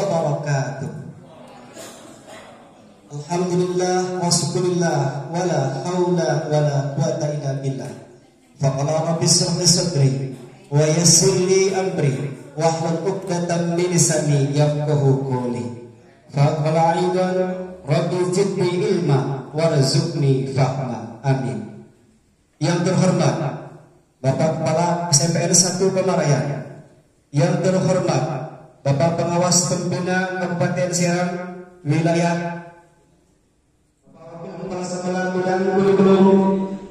wabarakatuh. Alhamdulillah wa syukurillah wa la hawla wa la quwata illa billah. Faqala rabbi shrah li sadri wa yassir li amri wahlul 'uqdatam min lisani yafqahu qawli. Faqala aidan rabbi zidni ilma warzuqni fahma. Amin. Yang terhormat Bapak Kepala SMPN 1 Pemarayan, yang terhormat Bapak Pengawas Pembina Kabupaten Serang Wilayah, Kepala Sekolah Bidang Kurikulum,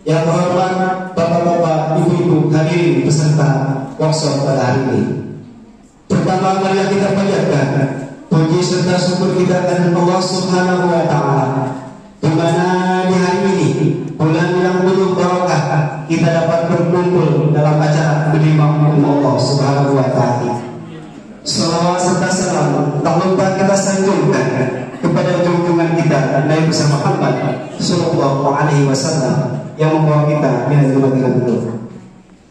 yang terhormat Bapak-bapak, Ibu-ibu hadirin peserta workshop pada hari ini. Pertama, marilah kita panjatkan puji serta syukur kita kepada Allah Subhanahu wa taala, di mana di hari ini bulan yang penuh barokah kita dapat berkumpul dalam acara menerima Allah Subhanahu wa taala. Salawat serta salam tak lupa kita sanjungkan kepada junjungan kita Nabi besar Muhammad sallallahu alaihi wasallam yang membawa kita dari kebaikan itu.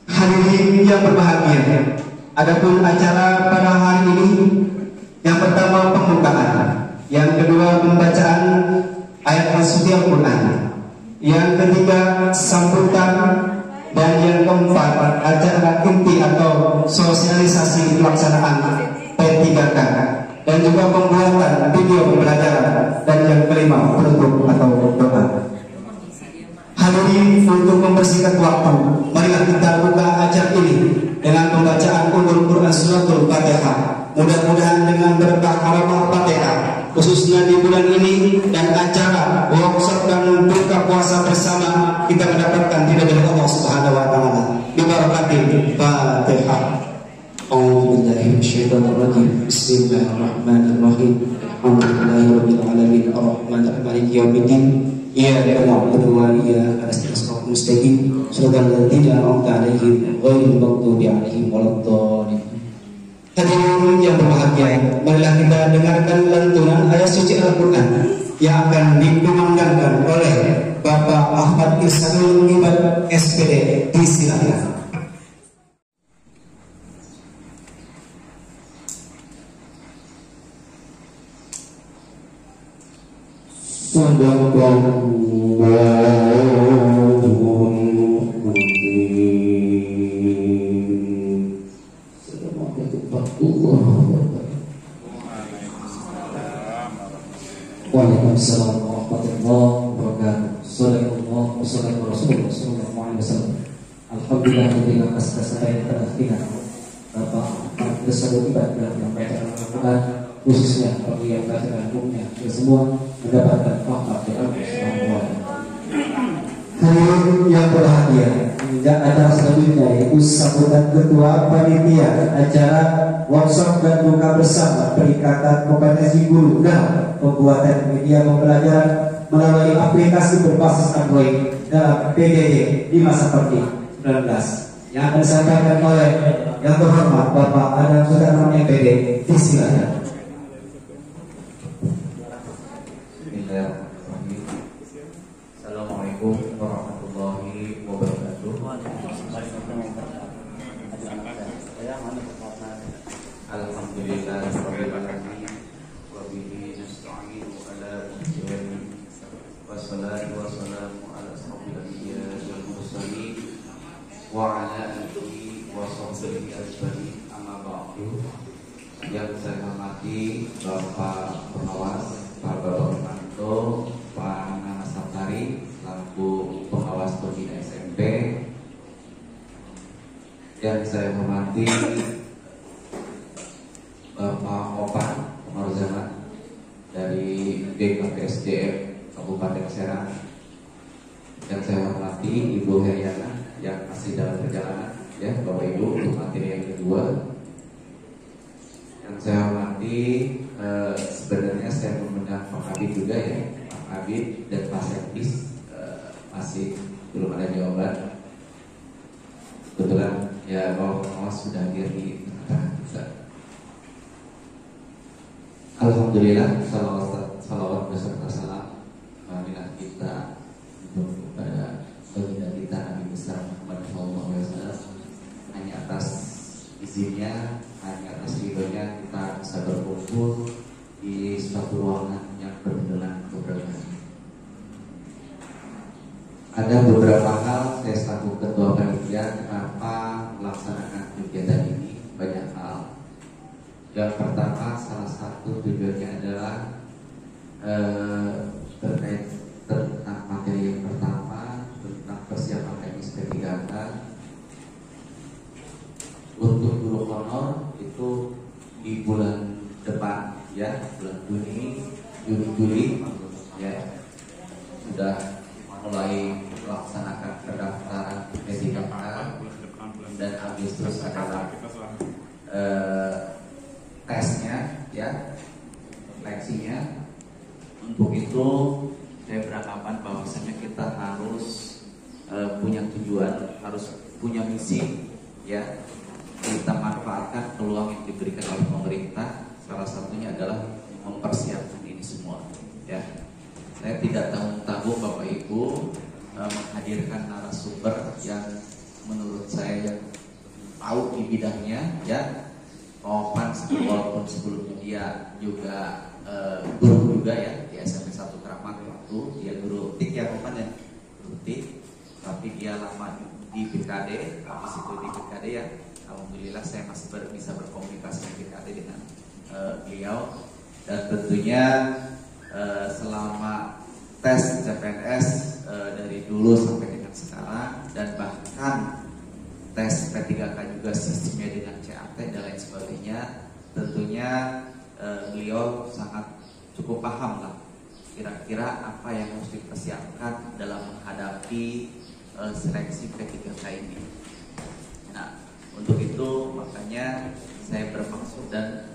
Hadirin yang berbahagia, adapun acara pada hari ini, yang pertama pembukaan, yang kedua pembacaan ayat suci Al-Quran, yang ketiga sambutan, dan yang keempat acara inti atau sosialisasi pelaksanaan P3K, dan juga pembuatan video pembelajaran, dan yang kelima penutup atau doa. Hadirin, untuk membersihkan waktu, marilah kita buka acara ini dengan pembacaan Ummul Quran Suratul Fatihah. Mudah-mudahan dengan berkah halaman Fatihah, khususnya di bulan ini dan acara workshop dan buka puasa bersama, kita mendapatkan tidak dari Allah Subhanahu wa taala. Bibarakatil Fatihah. A'udzubillahi minasyaitonir rajim. Bismillahirrahmanirrahim. Alhamdulillahirabbil alamin arrahmanir rahim maliki yaumiddin. Iyyaka na'budu wa iyyaka nasta'in. Mustaqim shiratal ladzina an'amta 'alaihim ghairil maghdubi 'alaihim waladdallin. Hadirin yang berbahagia, marilah kita dengarkan lantunan ayat suci Al-Quran yang akan dikumandangkan oleh Bapak Ahmad Ihsanul Ibad SPD. Disilakan. Waalaikumsalam warahmatullahi wabarakatuh. Sallallahu wasallam Rasulullah sallallahu alaihi wasallam. Alhamdulillah kita kasih sayang kepada kita. Bapak besar ibadah yang baca Al-Quran, khususnya bagi yang baca Al-Qurannya, kita semua mendapatkan rahmat dari Allah Subhanahu wa taala. Hadirin yang berbahagia, acara selanjutnya yaitu sambutan ketua panitia acara workshop dan buka bersama peningkatan kompetensi guru dalam pembuatan media pembelajaran melalui aplikasi berbasis Android dalam PDD di masa COVID-19 yang akan disampaikan oleh yang terhormat Bapak Adam Sudarman MPD. Disilakan. Assalamualaikum warahmatullahi wabarakatuh. Alhamdulillah rabbil alamin wa bihi nasta'in ala umuri wassalatu wassalamu ala asrofil anbiya'i wal mursalin wa ala alihi wa sahbihi ajmain. Amma ba'du. Yang saya hormati Bapak Pengawas, Pak Bapak Manto, Pak Nana Saptari selaku pengawas pembina SMP. Yang saya hormati Bapak Opan Pengaruzaman dari BKPSDM Kabupaten Serang. Yang saya hormati Ibu Heriana yang masih dalam perjalanan, ya Bapak Ibu, untuk materi yang kedua. Yang saya hormati sebenarnya saya mengundang Pak Kabid juga, ya Pak Kabid dan Pak Sekdis, masih belum ada jawaban. Kebetulan ya Bapak Pengawas sudah hadir di tengah kita. Alhamdulillah, salawat beserta salam marilah kita kepada baginda kita Nabi besar Muhammad SAW. Hanya atas izinnya, hanya atas ridhonya kita bisa berkumpul di suatu ruangan yang berbentuk keberagaman. Ada beberapa hal saya selaku ketua panitia kenapa melaksanakan kegiatan ini. Banyak hal. Yang pertama, salah satu tujuannya adalah terkait tentang materi yang pertama tentang persiapan teknis P3K untuk guru honor itu di bulan depan, ya, bulan Juni ya, sudah mulai melaksanakan pendaftaran P3K dan Agustus adalah tesnya, ya, seleksinya. Untuk itu saya beranggapan bahwasanya kita harus punya tujuan, harus punya misi, ya. Kita manfaatkan peluang yang diberikan oleh pemerintah. Salah satunya adalah mempersiapkan ini semua, ya. Saya tidak tanggung-tanggung Bapak Ibu menghadirkan narasumber yang menurut saya yang tahu di bidangnya, ya. Opan walaupun sebelumnya dia juga guru juga, ya, di SMP 1 Keramat waktu dia guru TIK, ya Opan, ya, guru TIK, tapi dia lama di BKD, masih di BKD, ya. Alhamdulillah saya masih bisa berkomunikasi di BKD dengan beliau, dan tentunya selama tes CPNS dari dulu sampai dengan sekarang, dan bahkan tes P3K juga sistemnya dengan CAT dan lain sebagainya, tentunya beliau sangat cukup paham lah kira-kira apa yang harus dipersiapkan dalam menghadapi seleksi P3K ini. Nah, untuk itu makanya saya bermaksud dan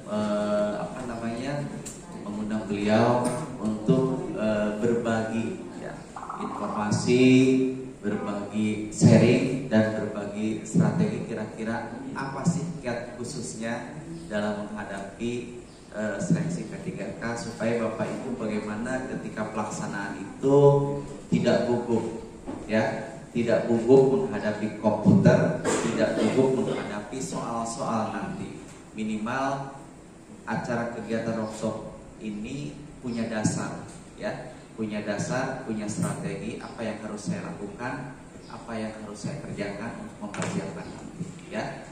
mengundang beliau untuk berbagi, ya, informasi, berbagi sharing, dan berbagi strategi kira-kira apa sih kiat khususnya dalam menghadapi seleksi P3K, supaya Bapak Ibu bagaimana ketika pelaksanaan itu tidak gugup, ya, tidak gugup menghadapi komputer, tidak gugup menghadapi soal-soal nanti. Minimal acara kegiatan workshop ini punya dasar, ya, punya dasar, punya strategi apa yang harus saya lakukan, apa yang harus saya kerjakan untuk mempersiapkan nanti, ya.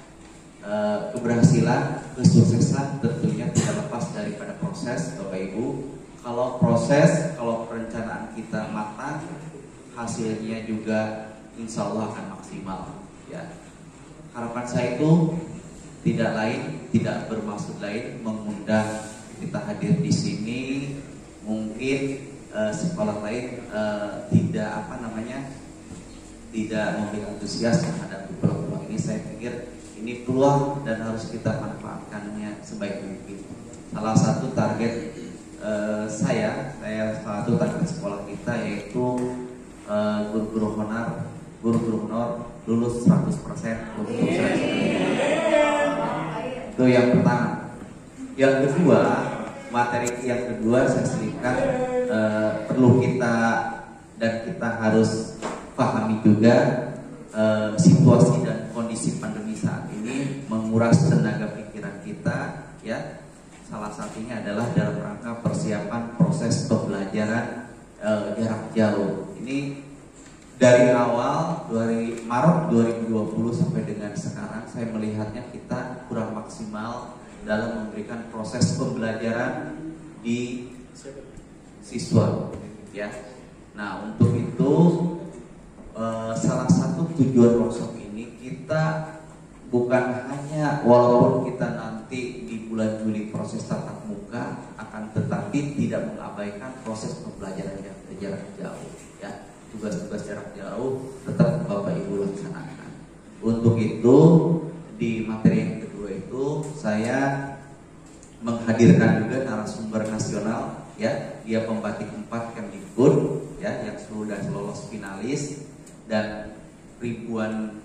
Keberhasilan, kesuksesan tentunya tidak lepas daripada proses, Bapak Ibu. Kalau proses, kalau perencanaan kita matang, hasilnya juga insya Allah akan maksimal, ya. Harapan saya itu tidak lain, tidak bermaksud lain mengundang kita hadir di sini. Mungkin sekolah lain tidak memberi antusias terhadap peluang ini. Saya pikir ini peluang dan harus kita manfaatkannya sebaik mungkin. Salah satu target saya salah satu target sekolah kita yaitu guru-guru honor lulus 100% untuk itu yang pertama. Yang kedua, materi yang kedua saya selipkan perlu kita dan kita harus pahami juga situasi dan kondisi pandemi saat ini menguras tenaga pikiran kita, ya. Salah satunya adalah dalam rangka persiapan proses pembelajaran jarak jauh. Ini dari awal dari Maret 2020 sampai dengan sekarang saya melihatnya kita kurang maksimal dalam memberikan proses pembelajaran di siswa, ya. Nah, untuk itu salah satu tujuan workshop ini kita bukan hanya walaupun kita nanti di bulan Juli proses tatap muka, akan tetapi tidak mengabaikan proses pembelajaran jarak jauh, ya. Tugas-tugas jarak jauh tetap Bapak Ibu laksanakan. Untuk itu di materi yang kedua itu saya menghadirkan juga narasumber nasional, ya. Dia pembatik 4 Kemdikbud, ya, yang sudah lolos finalis dan ribuan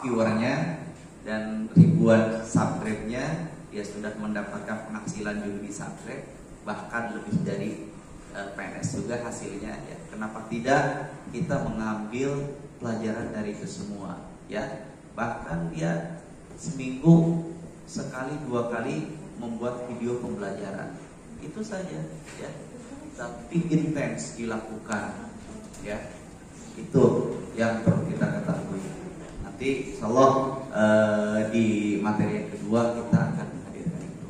viewernya dan ribuan subscribe-nya. Dia sudah mendapatkan penghasilan juga di subscribe, bahkan lebih dari PNS juga hasilnya, ya. Kenapa tidak kita mengambil pelajaran dari itu semua, ya. Bahkan dia seminggu sekali 2 kali membuat video pembelajaran. Itu saja ya. Tapi intens dilakukan ya. Itu yang perlu kita ketahui. Nanti insyaallah di materi yang kedua kita akan hadirkan itu.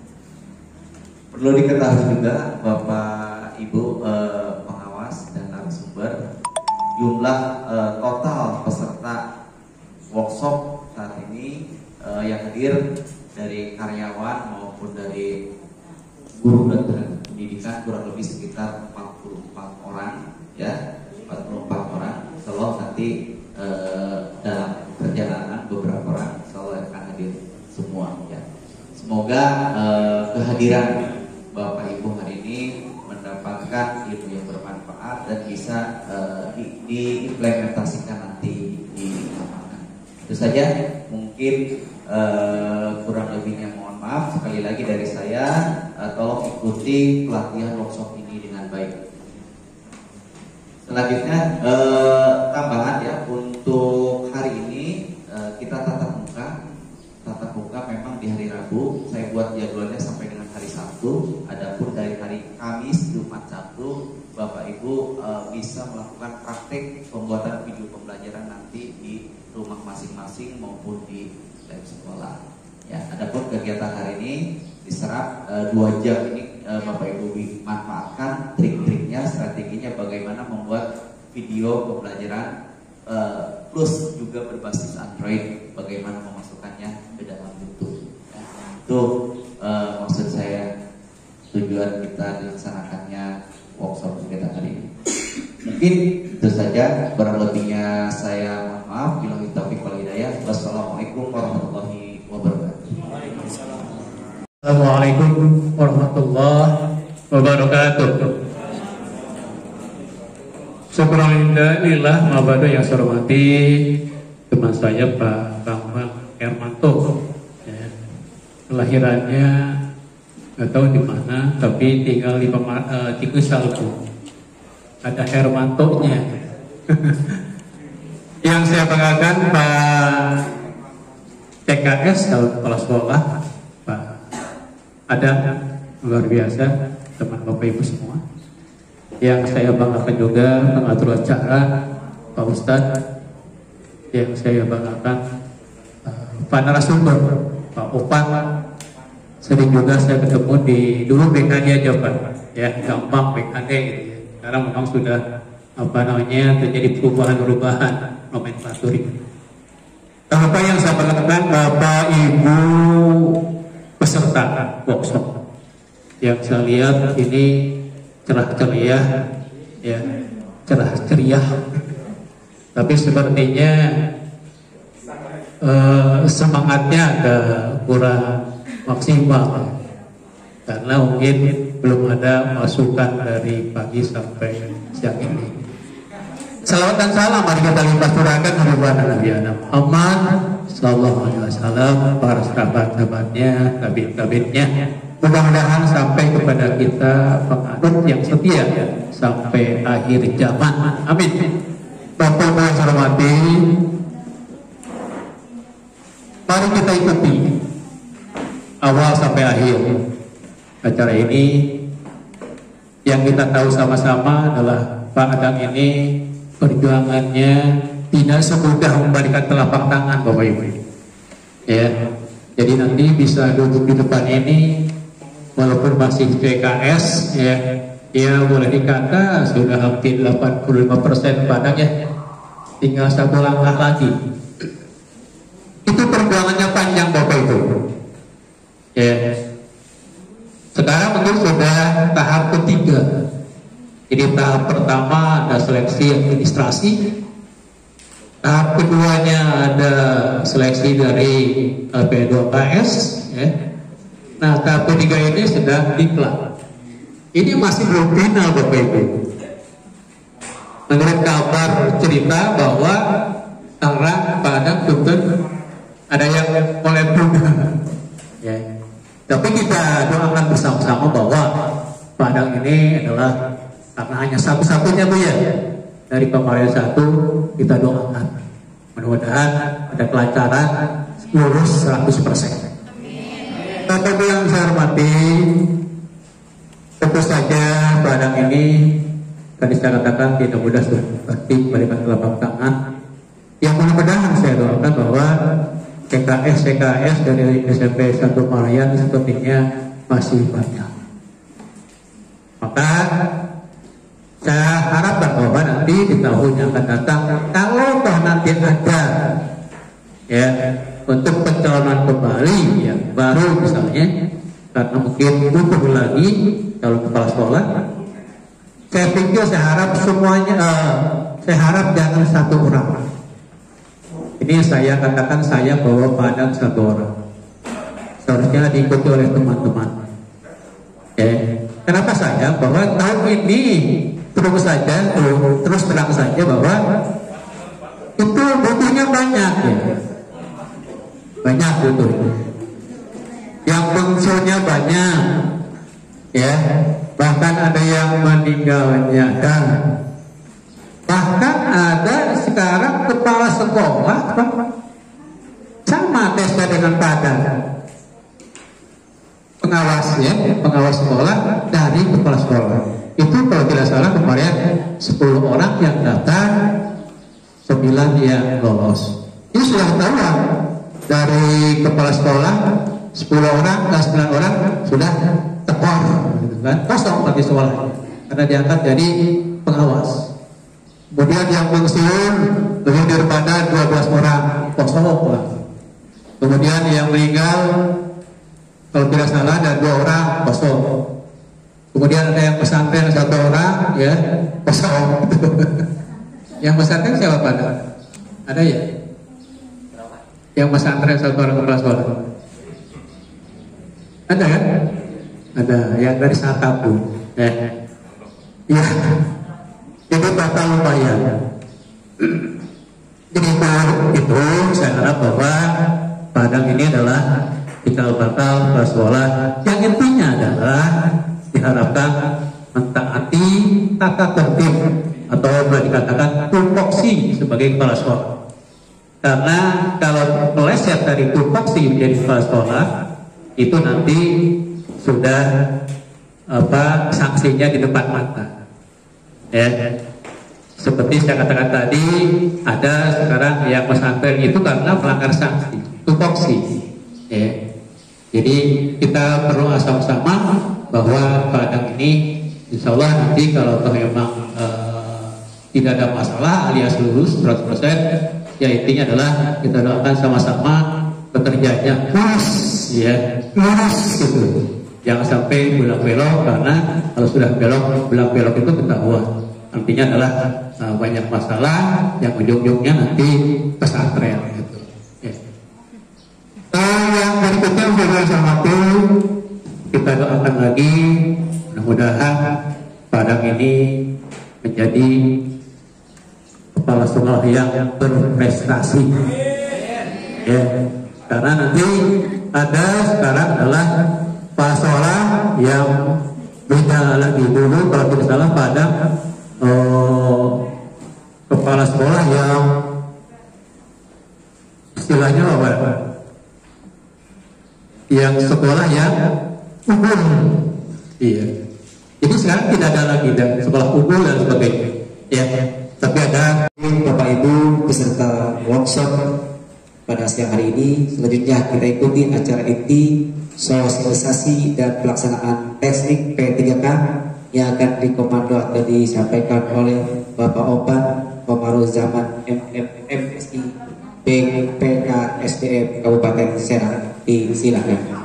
Perlu diketahui juga Bapak Ibu pengawas dan narasumber, jumlah total peserta workshop saat ini yang hadir dari karyawan maupun dari guru dan tenaga pendidikan kurang lebih sekitar 44 orang ya, 44 orang. Insyaallah nanti dalam perjalanan beberapa orang insyaallah akan hadir semua ya. Semoga kehadiran Bapak Ibu hari ini mendapatkan ilmu yang bermanfaat dan bisa diimplementasikan nanti di lapangan. Itu saja mungkin kurang lebihnya mohon maaf. Sekali lagi dari saya, tolong ikuti pelatihan workshop ini dengan baik. Selanjutnya tambahan ya, untuk hari ini kita tatap muka memang di hari Rabu. Saya buat jadwalnya sampai dengan hari Sabtu. Adapun dari hari Kamis, Jumat, Sabtu, Bapak Ibu bisa melakukan praktek pembuatan video pembelajaran nanti di rumah masing-masing maupun di lab sekolah. Ya, adapun kegiatan hari ini diserap 2 jam ini Bapak Ibu manfaatkan trik-triknya, strateginya bagaimana membuat video pembelajaran plus juga berbasis Android, bagaimana memasukkannya ke dalam YouTube. Ya, itu maksud saya, tujuan kita dilaksanakannya workshop kegiatan hari ini. Mungkin itu saja, kurang lebihnya saya mohon maaf. Billahi taufiq wal hidayah. Wassalamualaikum warahmatullahi wabarakatuh. Assalamualaikum warahmatullahi wabarakatuh. Syukurillah mabado yang saya hormati teman saya Pak Bambang Hermanto. Ya, kelahirannya nggak tahu di mana, tapi tinggal di Salku. Ada Hermanto-nya. Yang saya banggakan Pak TKS tahun kepala sekolah, Pak ada luar biasa, teman Bapak Ibu semua. Yang saya banggakan juga pengatur acara Pak Ustadz. Yang saya banggakan Pak narasumber Pak Opan. Sering juga saya ketemu di dulu BKD aja Pak, ya gampang BKD gitu ya. Sekarang memang sudah terjadi perubahan nomenklatur ini. Apa yang saya banggakan Bapak Ibu peserta workshop yang saya lihat ini cerah ceria, ya cerah ceria. Tapi sepertinya semangatnya agak kurang maksimal karena mungkin belum ada masukan dari pagi sampai siang ini. Salawat dan salam mari kita limpah curahkan kepada Nabi Muhammad sallallahu alaihi wasallam, para sahabat-sahabatnya, tabi'in-tabi'innya. Mudah-mudahan sampai kepada kita penganut yang setia sampai akhir zaman. Amin. Bapak yang saya hormati, mari kita ikuti awal sampai akhir acara ini. Yang kita tahu sama-sama adalah Pak Adang ini perjuangannya tidak semudah membalikan telapak tangan Bapak Ibu. Ya, jadi nanti bisa duduk di depan ini walaupun masih PKS, ya boleh dikata sudah hampir 85% Padang ya, tinggal 1 langkah lagi. Itu perjuangannya panjang Bapak Ibu. Ya, sekarang mungkin sudah tahap ketiga. Jadi tahap pertama ada seleksi administrasi, tahap keduanya ada seleksi dari LP2KS, ya. Nah tahap ketiga ini sedang diklat. Ini masih belum final Bapak Ibu. Menurut kabar cerita bahwa Tangerang, Padang, Banten ada yang mulai tunda. Ya. Tapi kita doakan bersama-sama bahwa Padang ini adalah karena hanya satu-satunya Bu ya dari kemarin satu, kita doakan mudah-mudahan ada kelancaran lulus 100%. Bapak Ibu yang saya hormati, tentu saja padang ini tadi saya katakan tidak mudah seperti memberikan telapak tangan. Yang mudah-mudahan saya doakan bahwa CKS dari SMP 1 Malayan sepertinya masih banyak. Maka saya harapkan bahwa nanti di tahun yang akan datang, kalau toh nanti ada ya untuk pencalonan kembali yang baru misalnya, karena mungkin butuh lagi calon kepala sekolah, saya pikir saya harap semuanya, saya harap jangan satu orang. Ini saya katakan, saya bawa padang satu orang, seharusnya diikuti oleh teman-teman. Kenapa saya bahwa tahun ini terus terang saja bahwa itu butuhnya banyak ya. Banyak butuhnya. Yang bungsunya banyak ya. Bahkan ada yang meninggalnya dan bahkan ada sekarang kepala sekolah sama tesnya dengan padang. Pengawas sekolah dari kepala sekolah. Itu kalau tidak salah kemarin 10 orang yang daftar, 9 yang lolos. Ini sudah ketahuan dari kepala sekolah 10 orang dan 9 orang sudah tekor, gitu kan? Kosong bagi sekolah karena diangkat jadi pengawas. Kemudian yang pensiun lebih daripada 12 orang, kosong lah. Kemudian yang meninggal kalau tidak salah ada 2 orang, kosong. Kemudian ada yang pesantren 1 orang, ya kosong. Yang pesantren siapa pada? Ada ya? Yang pesantren 1 orang kepala sekolah. Ada kan? Ada. Yang dari Sakapu. Ya. Jadi batal lumayan. Jadi itu saya harap bahwa Padang ini adalah cikal bakal sekolah yang intinya adalah diharapkan mentaati tata tertib atau boleh dikatakan tupoksi sebagai kepala sekolah. Karena kalau meleset dari tupoksi menjadi kepala sekolah itu nanti sudah sanksinya di depan mata. Ya. Seperti saya katakan tadi, ada sekarang yang pesantren itu karena melanggar sanksi, tupoksi. Ya. Jadi kita perlu sama-sama bahwa Padang ini insya Allah nanti kalau memang tidak ada masalah alias lulus 100%, ya intinya adalah kita doakan sama-sama bekerjanya lurus gitu. Jangan sampai belok-belok, karena kalau sudah belok itu ketahuan. Artinya adalah banyak masalah yang ujung-ujungnya nanti pesantren gitu. Ya. Yang berikutnya bersama kita doakan lagi mudah-mudahan Padang ini menjadi kepala sekolah yang berprestasi. Ya, karena nanti ada sekarang adalah kepala sekolah yang beda lagi. Dulu kalau tidak salah Padang kepala sekolah yang istilahnya apa? Yang sekolah yang unggul. Iya. Jadi sekarang tidak ada lagi dan sekolah unggul dan sebagainya. Ya. Tapi ada Bapak Ibu peserta workshop pada siang hari ini. Selanjutnya kita ikuti acara inti sosialisasi dan pelaksanaan teknik P3K yang akan dikomando atau disampaikan oleh Bapak Opan Komarul Zaman MSI PKSDM Kabupaten Serang. Silakan.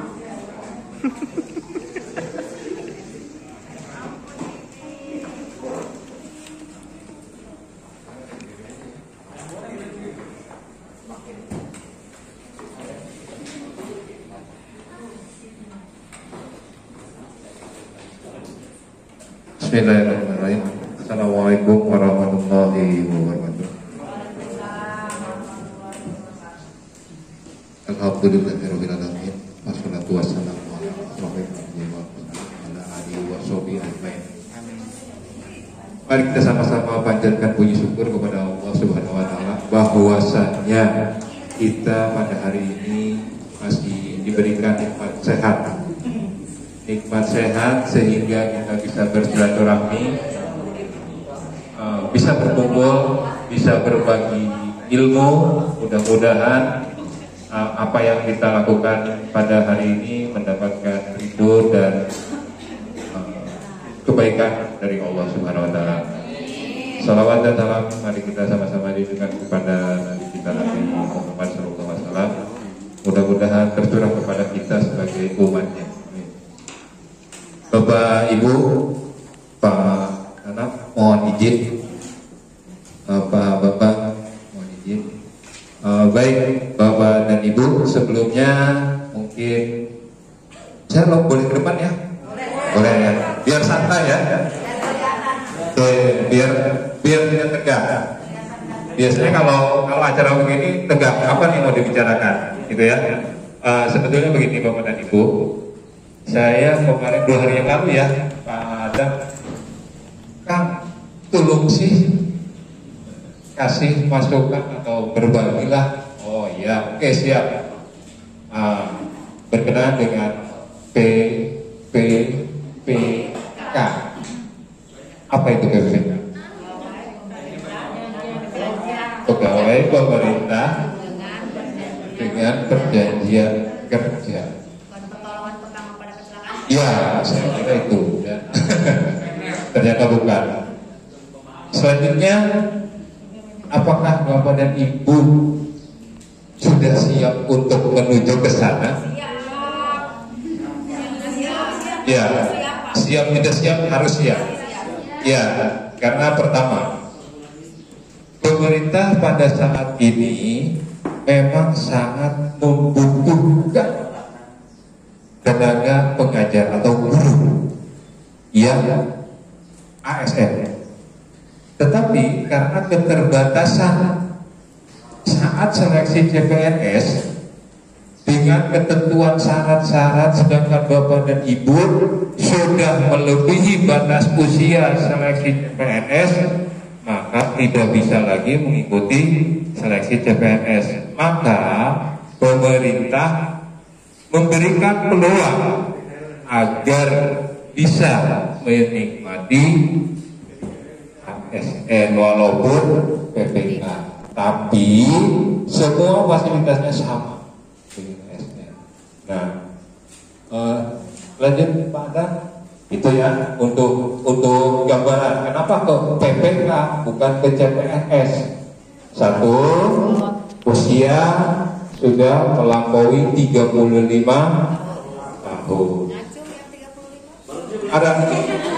Bismillahirrahmanirrahim. Assalamualaikum warahmatullahi wabarakatuh. Alhamdulillahirabbil alamin. Wassalatu wassalamu ala asyrofil wa ala alihi washabihi ajmain. Mari kita sama-sama panjatkan puji syukur kepada Allah Subhanahu wa taala bahwasanya kita pada hari ini masih diberikan nikmat sehat sehingga kita bisa bersilaturahmi, bisa berkumpul, bisa berbagi ilmu. Mudah-mudahan apa yang kita lakukan pada hari ini mendapatkan ridho dan kebaikan dari Allah Subhanahu wa taala. Salawat dan salam mari kita sama-sama ditujukan kepada Nabi kita Nabi Muhammad SAW. Mudah-mudahan tercurah kepada kita sebagai umatnya. Bapak Ibu, Pak Anak, mohon izin. Bapak mohon izin. Baik Bapak dan Ibu, sebelumnya mungkin saya boleh ke depan ya? Boleh ya, biar santai ya. Biar tidak tegak. Biasanya kalau acara begini tegak, apa nih mau dibicarakan, gitu ya? Sebetulnya begini Bapak dan Ibu, saya kemarin 2 hari yang lalu ya, Pak Adam, Kang, tolong sih kasih masukan atau berbagilah. Oh iya, oke siap. Berkenaan dengan PPK. Apa itu PPK? Pegawai pemerintah dengan perjanjian kerja. Ya, saya kira itu. Ya. Ternyata bukan. Selanjutnya, apakah Bapak dan Ibu sudah siap untuk menuju ke sana? Ya, siap tidak siap harus siap. Ya, karena pertama, pemerintah pada saat ini memang sangat membutuhkan tenaga pengajar atau guru yang ASN. Tetapi karena keterbatasan saat seleksi CPNS dengan ketentuan syarat-syarat, sedangkan Bapak dan Ibu sudah melebihi batas usia seleksi CPNS, maka tidak bisa lagi mengikuti seleksi CPNS. Maka pemerintah memberikan peluang agar bisa menikmati ASN walaupun PPK, tapi semua fasilitasnya sama dengan ASN. Nah, lanjut Pak Adam, itu ya untuk gambaran kenapa ke PPK bukan ke CPNS. Satu, usia sudah melampaui 35 tahun.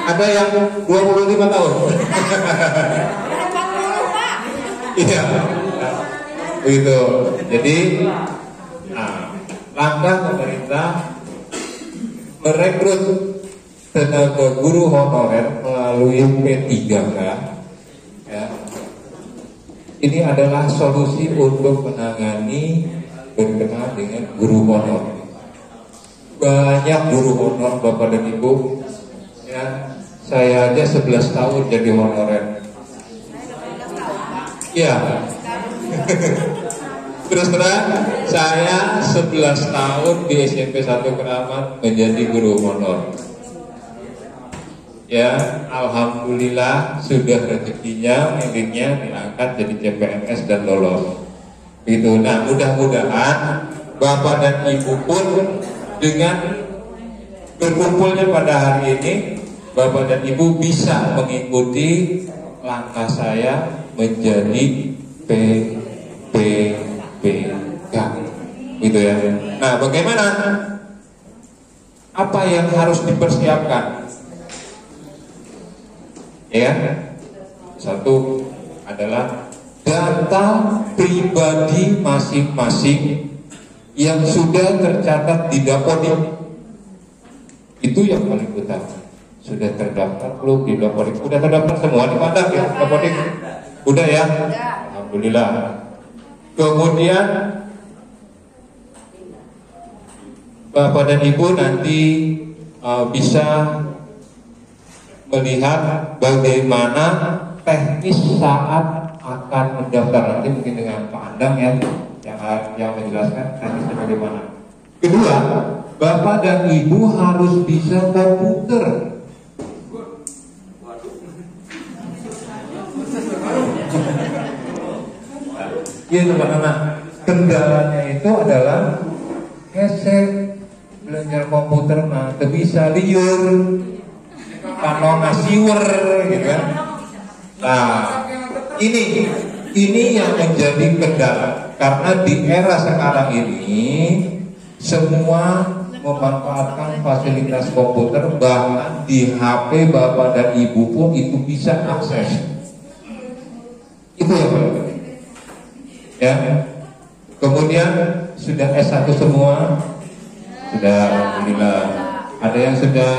Ada yang 25 tahun. Iya. Begitu. Jadi langkah pemerintah merekrut tenaga guru honorer melalui P3K ya. Ini adalah solusi untuk menangani berkenaan dengan guru honor. Banyak guru honor Bapak dan Ibu ya, saya aja 11 tahun jadi honorer. Ya. Terus terang saya 11 tahun di SMP 1 Keramat menjadi guru honor. Ya, alhamdulillah sudah rezekinya miliknya diangkat jadi CPNS dan lolos. Itu. Nah, mudah-mudahan Bapak dan Ibu pun dengan berkumpulnya pada hari ini, Bapak dan Ibu bisa mengikuti langkah saya menjadi PPK. Gitu ya. Nah, bagaimana? Apa yang harus dipersiapkan? Ya, satu adalah data pribadi masing-masing yang sudah tercatat di Dapodik. Itu yang paling utama. Sudah terdaftar belum di Dapodik? Sudah terdaftar semua di Padang ya, Dapodik? Udah ya? Alhamdulillah. Kemudian Bapak dan Ibu nanti bisa melihat bagaimana teknis saat akan mendaftar. Nanti mungkin dengan Pak Andang ya yang menjelaskan teknisnya bagaimana. Kedua, bapak dan ibu harus bisa komputer. Iya teman-teman, kendalanya itu adalah headset, belajar komputer mah bisa liur, kalau ngasiwer gitu kan. Nah, ini yang menjadi kendala karena di era sekarang ini semua memanfaatkan fasilitas komputer, bahkan di HP bapak dan ibu pun itu bisa akses. Itu yang paling penting. Ya, kemudian sudah S1 semua, sudah alhamdulillah. Ada yang sudah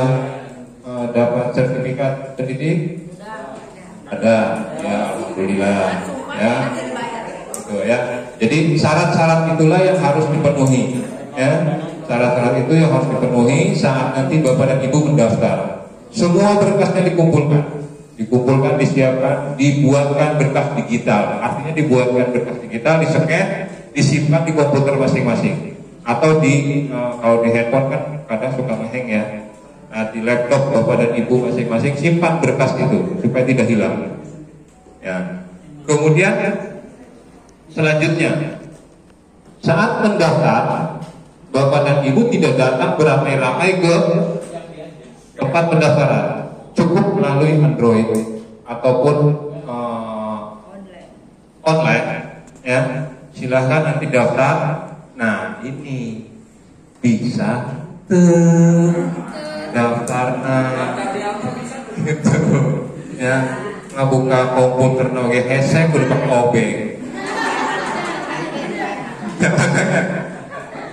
dapat sertifikat pendidik? Ada, ya alhamdulillah. Ya, gitu ya. Jadi syarat-syarat itulah yang harus dipenuhi. Ya, syarat-syarat itu yang harus dipenuhi saat nanti bapak dan ibu mendaftar. Semua berkasnya dikumpulkan, disiapkan, dibuatkan berkas digital. Artinya dibuatkan berkas digital, diseket, disimpan di komputer masing-masing. Atau di kalau di handphone kan kadang suka ngeheng ya. Nah, di laptop bapak dan ibu masing-masing simpan berkas itu supaya tidak hilang. Ya. Kemudian selanjutnya saat mendaftar, bapak dan ibu tidak datang beramai-ramai ke tempat pendaftaran. Cukup melalui Android ataupun online, ya. Silahkan nanti daftar. Nah, ini bisa daftar gitu, ya. Ngebuka komputer noge headset kudu pakai OB.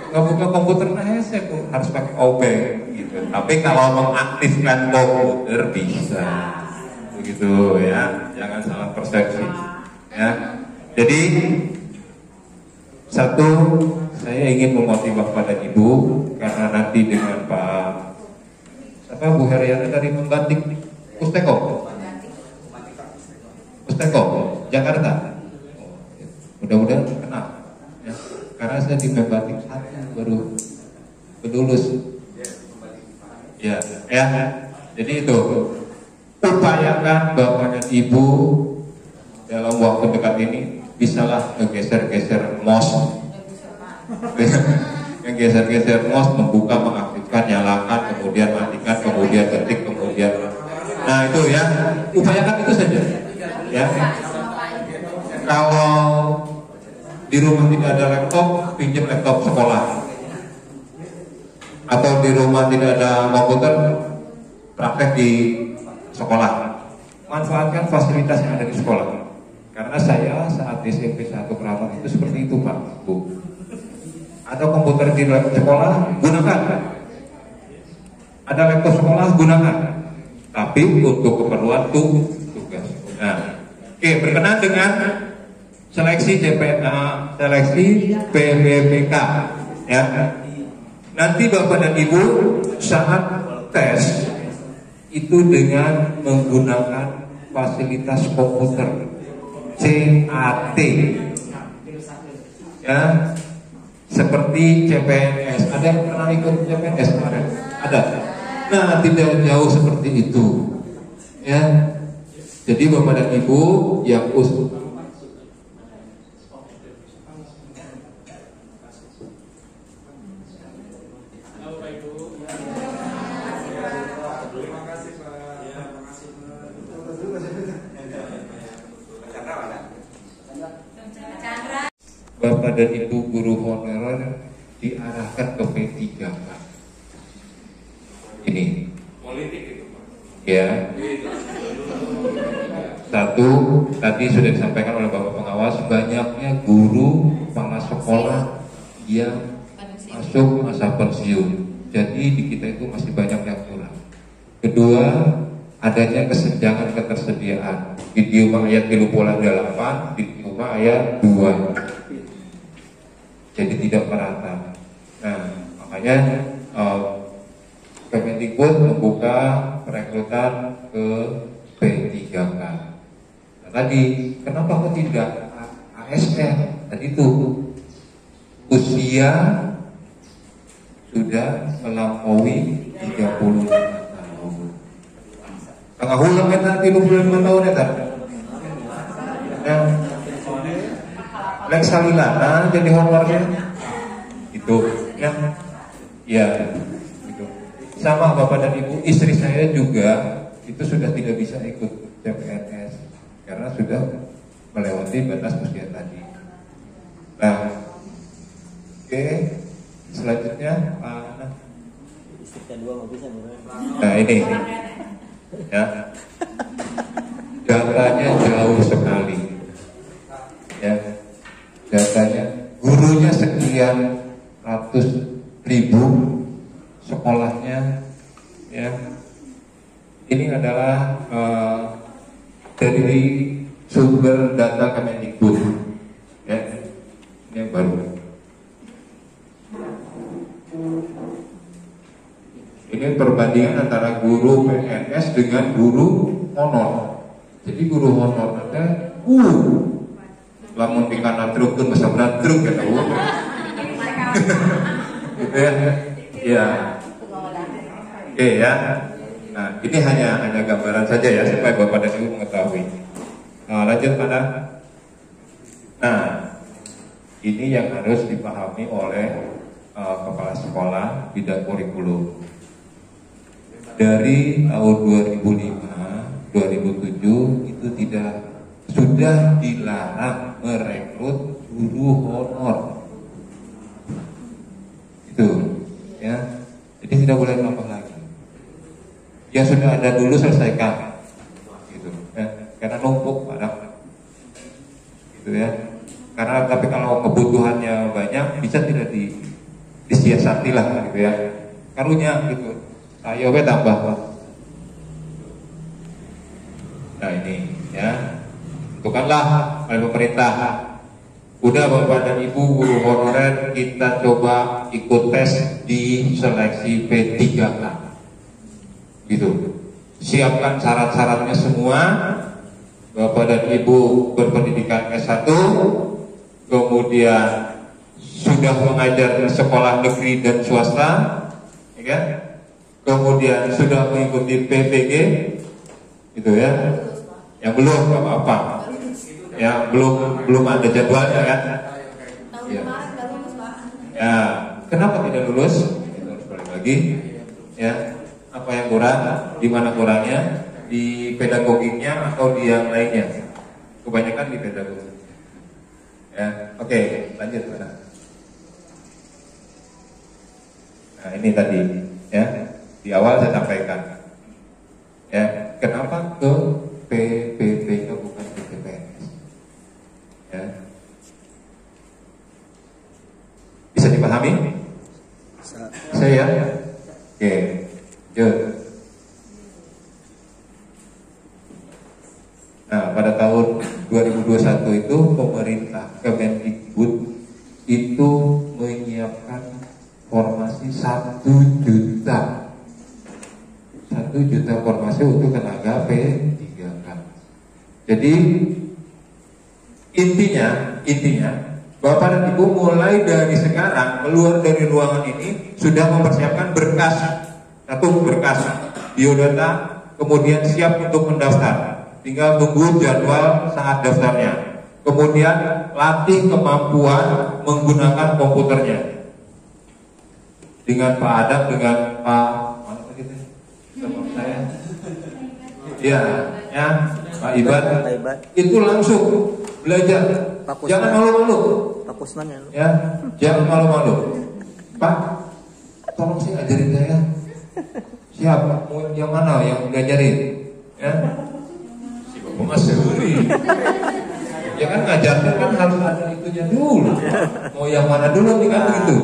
Ngebuka komputer nah headset harus pakai OB. Tapi kalau mengaktifkan komputer bisa, begitu ya, jangan salah persepsi. Ya, jadi satu, saya ingin memotivasi bapak dan ibu karena nanti dengan Bu Heriana dari membatik Pusteko, Jakarta. Mudah-mudahan kenal, ya. Karena saya di membatik baru lulus. Ya. Jadi itu upayakan bapak dan ibu dalam waktu dekat ini bisalah ngegeser-geser mouse, ngegeser-geser mouse, membuka, mengaktifkan, nyalakan, kemudian matikan, kemudian ketik, kemudian. Nah itu ya, upayakan itu saja. Ya. Kalau di rumah tidak ada laptop, pinjam laptop sekolah. Atau di rumah tidak ada komputer, praktek di sekolah. Manfaatkan fasilitas yang ada di sekolah. Karena saya saat di SMP 1 Keramat itu seperti itu Pak, Bu. Ada komputer di sekolah, gunakan. Ada laptop sekolah, gunakan. Tapi untuk keperluan tugas. Nah, oke, berkenaan dengan seleksi seleksi PBPK, ya. Nanti bapak dan ibu saat tes itu dengan menggunakan fasilitas komputer CAT, ya, seperti CPNS. Ada yang pernah ikut CPNS kemarin? Ada. Nah, tidak jauh seperti itu, ya. Jadi bapak dan ibu yang bapak dan ibu guru honorer diarahkan ke P3K. Ini politik itu Pak. Ya. Satu, tadi sudah disampaikan oleh Bapak Pengawas, banyaknya guru kepala sekolah yang masuk masa pensiun. Jadi di kita itu masih banyak yang kurang. Kedua, adanya kesenjangan ketersediaan. Di ayat 38, di ayat 2. Jadi tidak merata. Nah, makanya Kemendikbud membuka perekrutan ke P3K. Nah, tadi kenapa kok tidak ASN? Tadi itu usia sudah melampaui 35 tahun. Tengah ulang kita 35 tahun ya. Lek salilana jadi honornya itu ya. Ya, gitu. Sama Bapak dan Ibu, istri saya juga itu sudah tidak bisa ikut CPNS karena sudah melewati batas usia tadi. Nah, oke, selanjutnya nah ini ya, datanya jauh sekali, ya, datanya gurunya sekian ratus ribu, sekolahnya, ya. Ini adalah dari sumber data Kemendikbud, ya. Ini yang baru. Ini perbandingan antara guru PNS dengan guru honor. Jadi guru honor ada, lamun di kanan truk tuh masa berat truk ya tahu. Gitu ya. Ya. Oke ya. Nah, ini hanya gambaran saja ya supaya Bapak dan Ibu mengetahui. Nah, lanjut pada. Nah, ini yang harus dipahami oleh kepala sekolah bidang kurikulum. Dari tahun 2005, 2007 itu sudah dilarang merekrut guru honor. Itu ya. Jadi tidak boleh nambah lagi. Yang sudah ada dulu selesaikan. Gitu ya. Karena numpuk pada gitu ya. Karena tapi kalau kebutuhannya banyak bisa tidak disiasati lah gitu ya. Karunya gitu. Ayo tambah. Nah ini ya, tentukanlah oleh pemerintah. Udah Bapak dan Ibu guru honorer, kita coba ikut tes di seleksi P3K. Gitu. Siapkan syarat-syaratnya semua. Bapak dan Ibu berpendidikan S1, kemudian sudah mengajar di sekolah negeri dan swasta, ya kan? Kemudian sudah mengikuti PPG, gitu ya. Yang belum apa-apa, ya belum ada jadwalnya kan? Ya. Ya, kenapa tidak lulus? Kita harus balik lagi, ya. Apa yang kurang? Di mana kurangnya? Di pedagoginya atau di yang lainnya? Kebanyakan di pedagogi. Ya, oke, lanjut mana? Nah ini tadi, ya. Di awal saya sampaikan, ya, kenapa ke PPPK bukan ke PPNS? Ya. Bisa dipahami? Saya, oke, yuk. Nah, pada tahun 2021 itu pemerintah Kemendikbud itu menyiapkan formasi 1 juta formasi untuk tenaga P3K. Jadi intinya Bapak dan Ibu mulai dari sekarang keluar dari ruangan ini sudah mempersiapkan berkas, satu berkas biodata, kemudian siap untuk mendaftar. Tinggal tunggu jadwal saat daftarnya. Kemudian latih kemampuan menggunakan komputernya. Dengan Pak Adam, dengan Pak saya, ya, Pak Iban, itu langsung belajar. Jangan malu-malu. Ya, jangan malu-malu. Pak, tolong sih ajarin saya. Siapa? Yang mana yang ngajarin? Ya, si Bapak Mas Suri. Ya kan ngajarnya kan harus ada itunya dulu. Mau yang mana dulu nih kan begitu.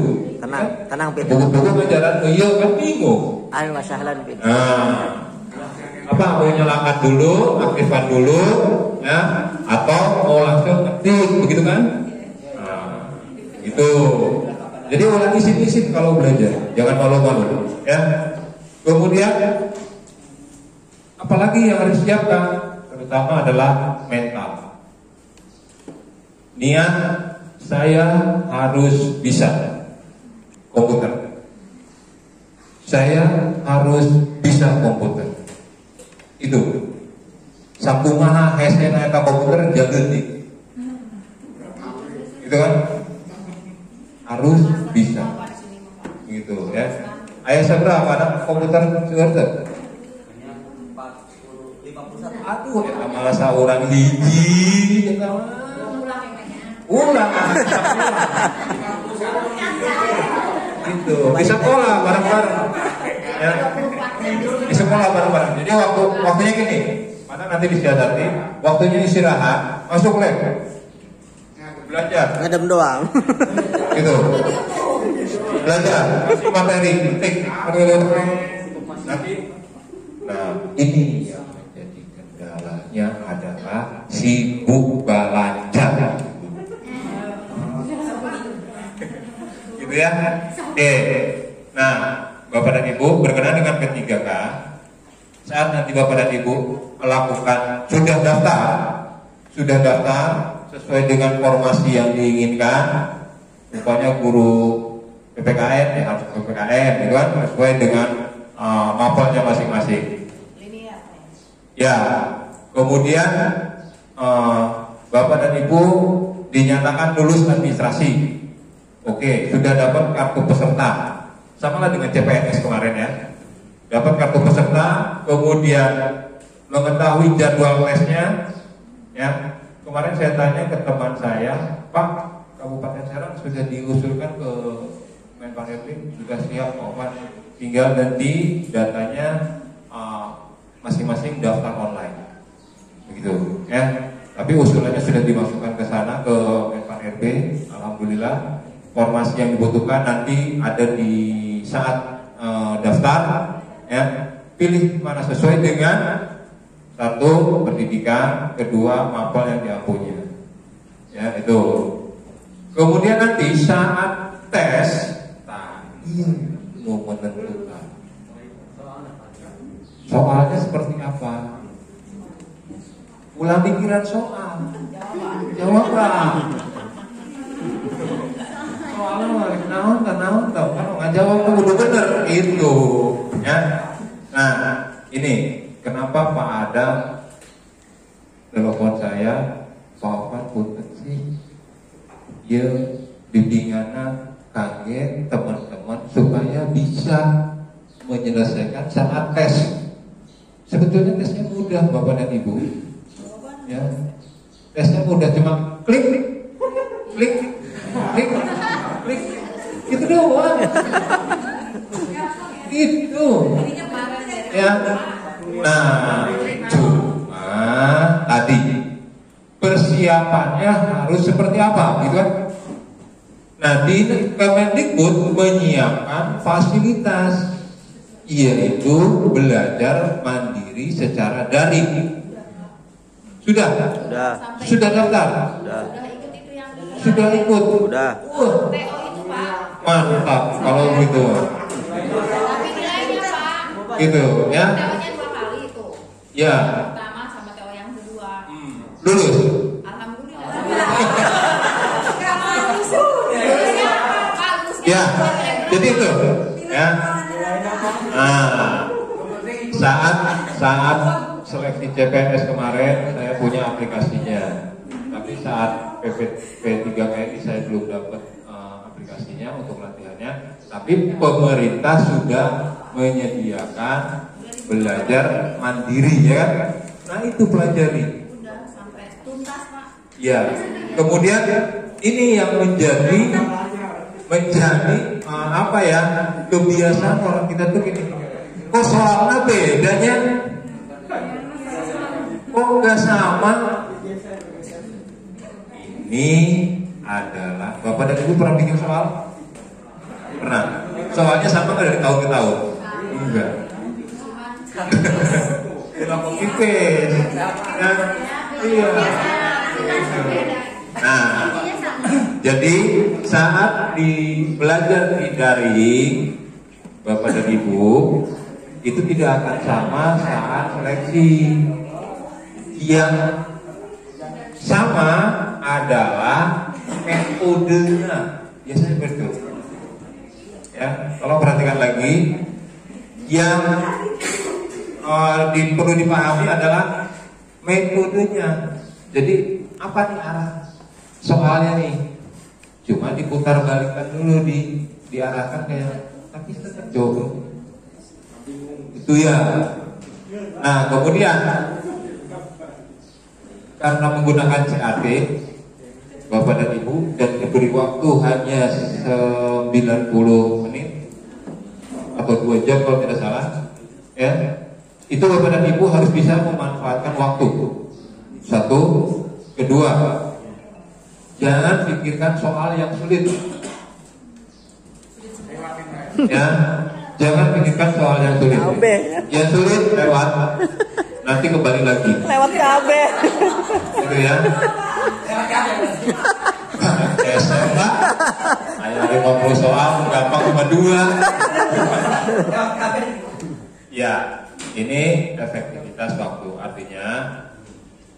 Tenang Peter. Buku-buku ngajaran iya kan bingung. Ayo masalah Peter. Nah, apa mau nyalakan dulu, aktifkan dulu, ya, atau mau langsung ngetik, begitu kan? Nah, gitu. Jadi ulang isi kalau belajar, jangan malu-malu, ya. Kemudian, apalagi yang harus disiapkan, terutama adalah mental. Niat saya harus bisa komputer. saya harus bisa komputer. Itu sakumaha hesen eta komputer jagetik. Gitu kan? Harus bisa. Gitu ya. Aya seberapa anak komputer seureuh? Aduh, eta malah saurang hiji eta mah. Ulang. Gitu. Di sekolah bareng-bareng. Ya. Di sekolah bareng-bareng. Jadi waktunya gini. Mana nanti disiadati, waktunya istirahat, masuk lab. Belajar. Ngedem doang. Gitu. Belajar, kasih materi, ketik. Nanti nah, ini yang menjadi kendalanya adalah sibuk belanja. Gitu ya. Oke. Nah, Bapak dan Ibu berkenan dengan P3K. Saat nanti Bapak dan Ibu melakukan sudah daftar sesuai dengan formasi yang diinginkan. Pokoknya guru PPKN ya harus PPKN, gitu kan, sesuai dengan mapelnya masing-masing. Ya, kemudian Bapak dan Ibu dinyatakan lulus administrasi. Oke, sudah dapat kartu peserta. Sama lah dengan CPNS kemarin ya. Dapat kartu peserta, kemudian mengetahui jadwal lesnya. Ya, kemarin saya tanya ke teman saya, Pak, Kabupaten Serang sudah diusulkan ke Menpan RB, sudah siap Pak, tinggal nanti datanya masing-masing daftar online, begitu. Ya, tapi usulannya sudah dimasukkan ke sana ke Menpan RB, alhamdulillah. Formasi yang dibutuhkan nanti ada di saat daftar. Ya, pilih mana sesuai dengan satu pendidikan, kedua mapel yang diampunya. Ya, itu. Kemudian nanti saat tes, mau menentukan soalnya seperti apa. Ulang pikiran soal, jawablah. Soalnya naon kalau nggak jawab udah bener itu. Ya. Nah, ini kenapa Pak Adam telepon saya, Pak Opan punten sih, ya bimbingannya kaget teman-teman supaya bisa menyelesaikan saat tes. Sebetulnya tesnya mudah Bapak dan Ibu. Ya, tesnya mudah, cuma klik, itu doang. Itu. Ya. Nah, cuma tadi persiapannya harus seperti apa, gitu kan? Nah, di Kemendikbud menyiapkan fasilitas, yaitu belajar mandiri secara daring. Sudah daftar? Sudah ikut? Udah. Mantap kalau begitu. Tapi nilainya Pak. Gitu ya. TO-nya 2 kali itu. Ya. Pertama sama TO yang kedua. Lulus. Alhamdulillah. Ya. Jadi itu ya. Nah, saat seleksi CPNS kemarin saya punya aplikasinya. Tapi saat P3K ini saya belum dapat aplikasinya untuk latihannya. Tapi pemerintah sudah menyediakan belajar mandiri, ya kan? Nah, itu pelajari. Udah sampai tuntas Pak. Ya. Kemudian ini yang menjadi apa ya, kebiasaan orang kita tuh gini. Kok soalnya bedanya? Kok nggak sama? Ini adalah Bapak dan Ibu pernah bikin soal? Pernah. Soalnya sama nggak dari tahun ke tahun? Enggak. Udah copy paste. Iya. Nah, jadi saat belajar di daring, Bapak dan Ibu, itu tidak akan sama saat seleksi. Yang sama adalah metodenya. Biasanya begitu. Ya, tolong perhatikan lagi. Yang perlu dipahami adalah metodenya. Jadi apa nih arah soalnya nih? Cuma diputar balikan dulu, diarahkan kayak tapi tetap jauh. Itu ya. Nah kemudian karena menggunakan CAT, Bapak dan Ibu, dan diberi waktu hanya 90 menit atau 2 jam kalau tidak salah, ya, itu Bapak dan Ibu harus bisa memanfaatkan waktu. Satu, kedua, jangan pikirkan soal yang sulit. Ya, jangan pikirkan soal yang sulit. Yang sulit lewat, nanti kembali lagi. Lewat KB. Gitu ya. SMA, hanya 50 soal, gampang cuma 2. Ya, ini efektivitas waktu. Artinya,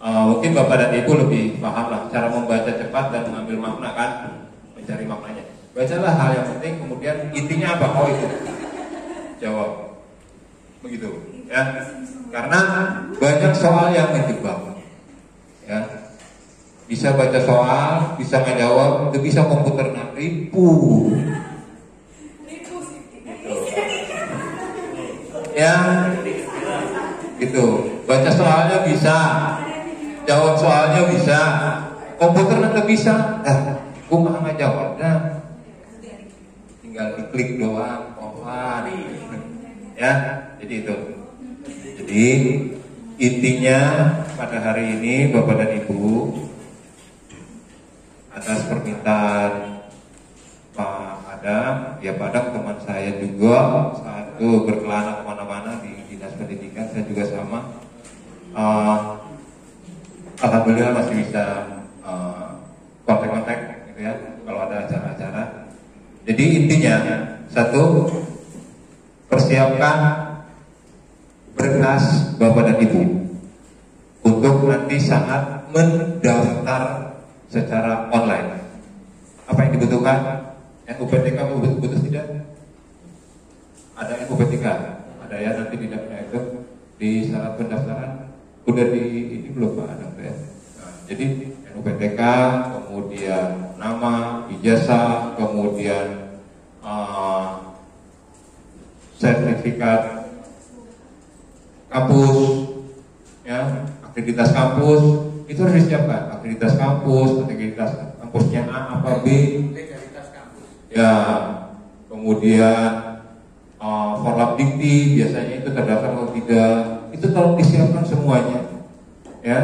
mungkin Bapak dan Ibu lebih paham lah cara membaca cepat dan mengambil makna kan, mencari maknanya. Bacalah hal yang penting, kemudian intinya apa? Oh itu, jawab. Begitu, ya. Karena banyak soal yang menjebak, ya. Bisa baca soal, bisa ngejawab, itu bisa komputer ribu. Gitu. Ya, gitu. Baca soalnya bisa, jawab soalnya bisa, komputer nanti bisa. Gue mah nggak jawab, tinggal diklik doang, ya. Jadi itu. Jadi intinya pada hari ini Bapak dan Ibu, atas permintaan Pak Adam, ya Pak Adam teman saya juga saat itu berkelana kemana-mana di dinas pendidikan, saya juga sama. Alhamdulillah masih bisa kontak-kontak gitu ya kalau ada acara-acara. Jadi intinya satu, persiapkan berkas Bapak dan Ibu untuk nanti saat mendaftar secara online. Apa yang dibutuhkan? NUPTK butuh tidak? Ada NUPTK, ada ya, nanti di daftar itu di syarat pendaftaran udah di ini belum Pak Adam ya. Nah, jadi NUPTK, kemudian nama, ijazah, kemudian sertifikat kampus, ya, akreditas kampus. Itu harus disiapkan, akreditas kampus, akreditas kampusnya A apa B, ya, kemudian forlap dikti biasanya itu terdaftar atau tidak, itu tolong disiapkan semuanya, ya.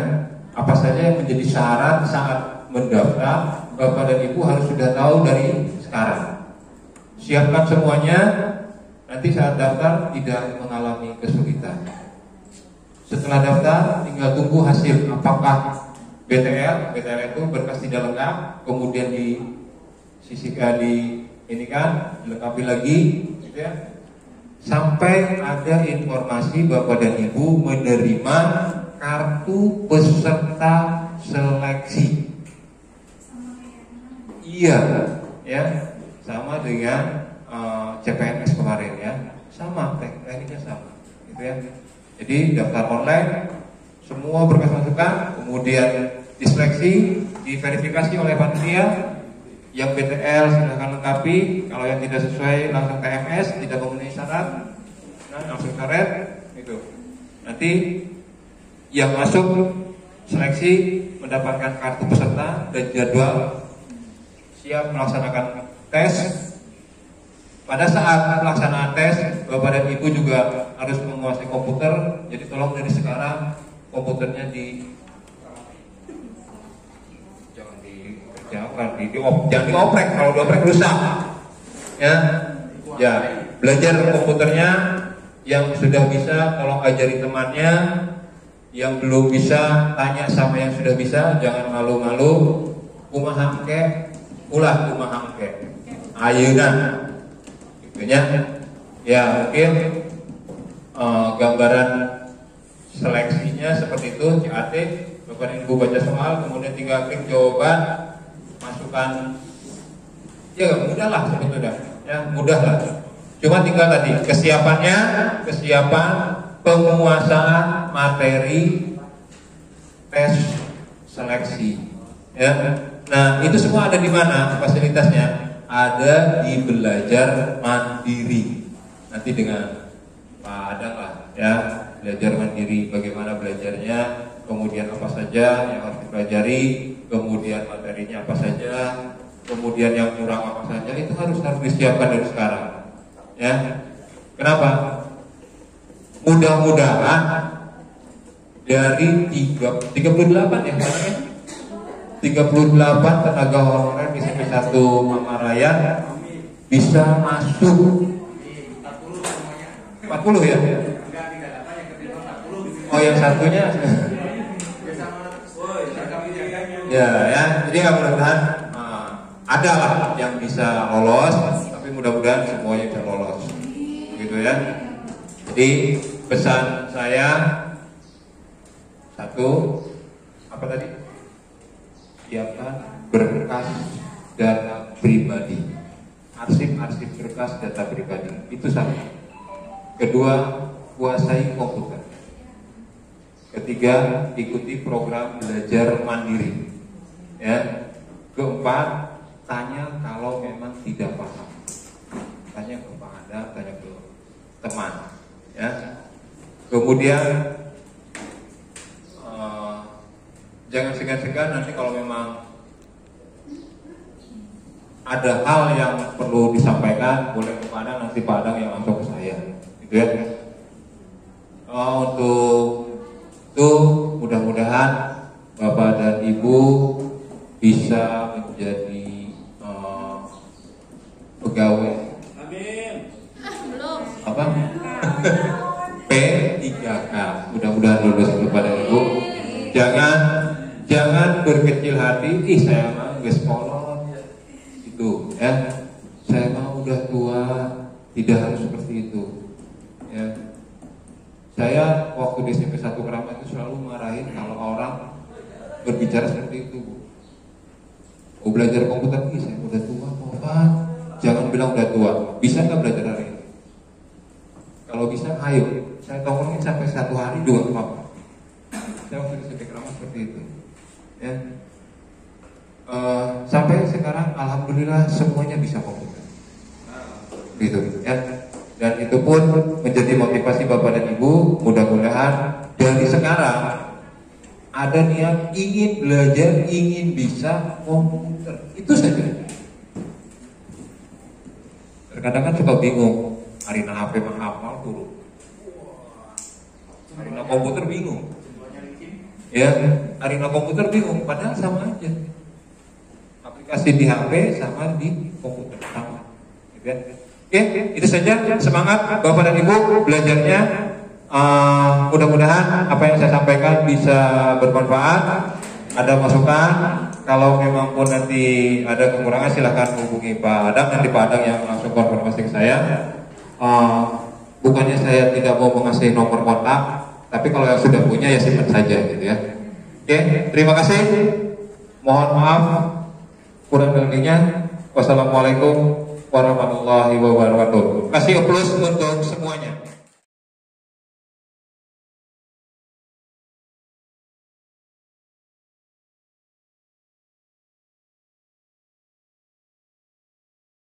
Apa saja yang menjadi syarat saat mendaftar, Bapak dan Ibu harus sudah tahu dari sekarang. Siapkan semuanya, nanti saat daftar tidak mengalami kesulitan. Setelah daftar, tinggal tunggu hasil apakah BTL itu berkas tidak lengkap, kemudian disisihkan dilengkapi lagi, gitu ya. Sampai ada informasi Bapak dan Ibu menerima kartu peserta seleksi. Iya, ya, sama dengan CPNS kemarin ya, sama tekniknya sama, gitu ya. Jadi daftar online, semua berkas masukan, kemudian diseleksi, diverifikasi oleh panitia. Yang BTL silahkan lengkapi, kalau yang tidak sesuai langsung TMS, tidak memenuhi syarat, nah langsung coret, gitu. Nanti yang masuk seleksi mendapatkan kartu peserta dan jadwal siap melaksanakan tes. Pada saat pelaksanaan tes, Bapak dan Ibu juga harus menguasai komputer. Jadi tolong dari sekarang komputernya jangan dioprek. Kalau dioprek rusak. Ya, belajar komputernya. Yang sudah bisa tolong ajari temannya. Yang belum bisa tanya sama yang sudah bisa. Jangan malu-malu. Kumaha engke, ulah kumaha engke. Ayeuna. Ya mungkin gambaran seleksinya seperti itu. CAT, Bapak dan Ibu baca soal, kemudian tinggal klik jawaban, masukkan. Ya mudah lah sebetulnya, ya mudah lah. Cuma tinggal tadi kesiapan penguasaan materi tes seleksi. Ya. Nah, itu semua ada di mana fasilitasnya? Ada di belajar mandiri. Nanti dengan Pak Adang lah, ya, belajar mandiri. Bagaimana belajarnya? Kemudian apa saja yang harus dipelajari? Kemudian materinya apa saja? Kemudian yang kurang apa saja? Itu harus disiapkan dari sekarang. Ya, kenapa? Mudah-mudahan dari 38 ya, 38 tenaga honorer di SMP1 Mamarayan bisa masuk 40 ya? Oh, yang satunya ya, jadi mudah-mudahan ada lah yang bisa lolos, tapi mudah-mudahan semuanya bisa lolos, gitu ya. Jadi pesan saya satu, apa tadi? Siapkan berkas data pribadi, arsip berkas data pribadi, itu satu. Kedua, kuasai komputer. Ketiga, ikuti program belajar mandiri. Ya. Keempat, tanya kalau memang tidak paham. Tanya ke Pak Adang, tanya ke teman. Ya. Kemudian jangan segan-segan nanti kalau memang ada hal yang perlu disampaikan, boleh ke Pak Adang, nanti Pak Adang yang langsung ke saya. Gitu ya. Untuk itu mudah-mudahan Bapak dan Ibu bisa menjadi pegawai. Amin. Belum. Apa? P3K. Mudah-mudahan lulus Bapak dan Ibu. Jangan berkecil hati. Saya mah geus kolot. Itu ya. Saya mah udah tua. Tidak harus seperti itu. Ya. Saya waktu di SMP1 Keramat itu selalu marahin kalau orang berbicara seperti itu. Mau belajar komputer, saya udah tua, Pak. Jangan bilang udah tua. Bisa nggak belajar hari ini? Kalau bisa, ayo. Saya tongkrongin sampai 1 hari 2 apa. Saya waktu di SMP Keramat seperti itu. Ya. Sampai sekarang, alhamdulillah semuanya bisa komputer. Gitu, ya. Dan itu pun menjadi motivasi Bapak dan Ibu. Mudah-mudahan dari sekarang ada niat ingin belajar, ingin bisa komputer. Itu saja. Terkadang kan suka bingung. Arina HP menghafal turun. Arina komputer bingung. Ya, Arina komputer bingung. Padahal sama aja. Aplikasi di HP sama di komputer sama. Gitu ya. Oke, itu saja. Semangat Bapak dan Ibu belajarnya. Mudah-mudahan apa yang saya sampaikan bisa bermanfaat. Ada masukan. Kalau memang pun nanti ada kekurangan silahkan hubungi Pak Adang. Nanti Pak Adang yang langsung konfirmasi ke saya. Bukannya saya tidak mau mengasih nomor kontak, tapi kalau yang sudah punya ya simpan saja gitu ya. Oke, terima kasih. Mohon maaf kurang lebihnya. Wassalamualaikum warahmatullahi wabarakatuh. Kasih aplaus untuk semuanya.